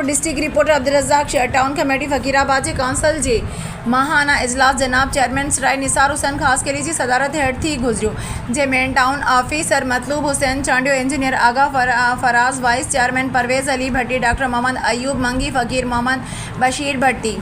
Rawalakot district reporter Abdul Razzaq शेर। Town committee फ़कीराबाद जे council जे माहाना इजलास जनाब chairman सराय निसार हुसैन ख़ास कली जी सदारत हेठ थी गुजरियो, जंहिंमें town officer Matloob Hussain Chandio, engineer Agha Faraz, vice chairman Parvez Ali Bhatti, doctor Mohammad Ayub Mangi, Faqir Mohammad Bashir Bhatti,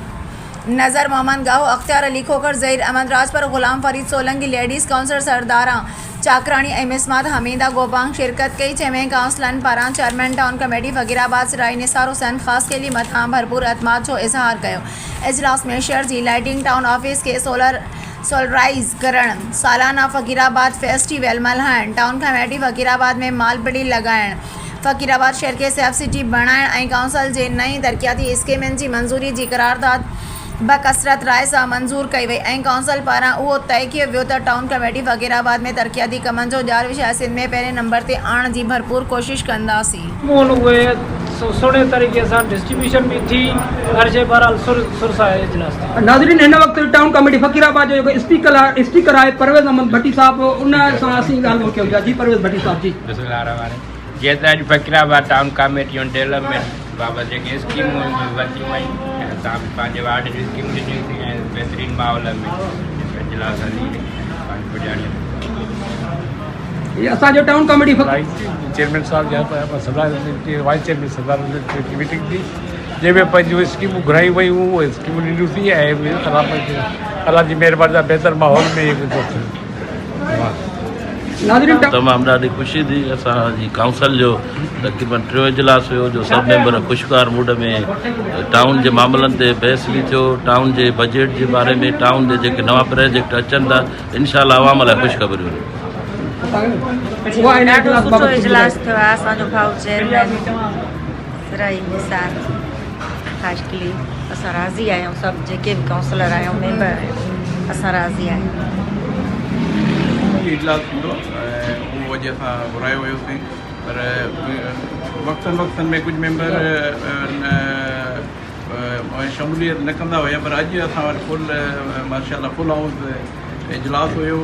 Nazar Mohammad Gahu, Ikhtiyar Ali Khokhar, Zaheer Ahmed Rajpar, Ghulam Farid Solanki, ladies councillor Sardara Chakrani ऐं मिसमात हमीदा गोबांग शिरकत कई, जंहिंमें काउंसिलनि पारां चेयरमैन टाउन कमेटी फ़कीराबाद सराय निसार हुसैन ख़ास कली मथां भरपूर एतमाद जो इज़हार कयो। इजलास में शहर जी लाइटिंग, टाउन ऑफिस के सोलराइज़ करण, सालाना फ़कीराबाद फेस्टिवल मल्हाइण, टाउन कमेटी फ़कीराबाद में मालबड़ी लगाइण, फ़कीराबाद शहर के सेफ सिटी बणाइण ऐं काउंसिल जे नई तरक़ियाती स्कीमनि जी मंज़ूरी जी करारदाद बकसरत राय सां मंज़ूर कई वई ऐं काउंसिल पारां उहो तय कयो वियो त टाउन कमेटी फ़कीराबाद में तरक़ियाती कमनि जो ॼार विषय सिंध में पहिरें नंबर ते आणण जी भरपूर कोशिश कंदासीं। उहे सुठे तरीक़े सां डिस्ट्रीब्यूशन भी थी, हर शइ बहरहाल सुर सां इजलास थी। नाज़रीन, हिन वक़्तु टाउन कमेटी फ़कीराबाद जो जेको स्पीकर आहे परवेज़ अहमद भट्टी साहब, उन सां असीं ॻाल्हि कयूं था। जी परवेज़ भट्टी साहब जी। जीअं त अॼु फ़कीराबाद टाउन कमेटियूं डेवलपमेंट बाबति जेके स्कीमूं वरितियूं आहिनि, तव्हां पंहिंजे वार्ड जी स्कीम ॾिनी थी ऐं बहितरीन माहौल में इजलास हली ये असांजो टाउन कमेटी चेयरमैन साहब वाइस चेयरमैन सरदार की मीटिंग थी, जंहिंमें पंहिंजूं स्कीमूं घुराई वयूं, उहे स्कीमूं ॾिनियूं थी ऐं अलाह जी महिरबानी सां बहितर माहौल में तमामु ॾाढी ख़ुशी थी। असांजी काउंसिल जो तक़रीबन टियों इजलास हुयो, जो सभु मेंबर ख़ुशगवार मूड में टाउन जे मामलनि ते बहस बि थियो, टाउन जे बजट जे बारे में, टाउन जे जेके नवां प्रोजेक्ट अचनि था, इंशाअल्लाह आवाम लाइ ख़ुशख़बरियूं। ॾाढो सुठो इजलास थियो आहे। असांजो भाउ चेयरमैन सराय निसार ख़ास कली, असां राज़ी आहियूं, सभु जेके बि काउंसलर आहियूं, मेंबर आहियूं, असां राज़ी आहियूं। इजलास थींदो उहो अॼु असां घुरायो हुयोसीं, पर वक़्तनि वक़्तनि में कुझु मेंबर शमूलियत न कंदा हुया, पर अॼु असां वटि फुल माशाअल्लाह फुल हाउस इजलास हुयो।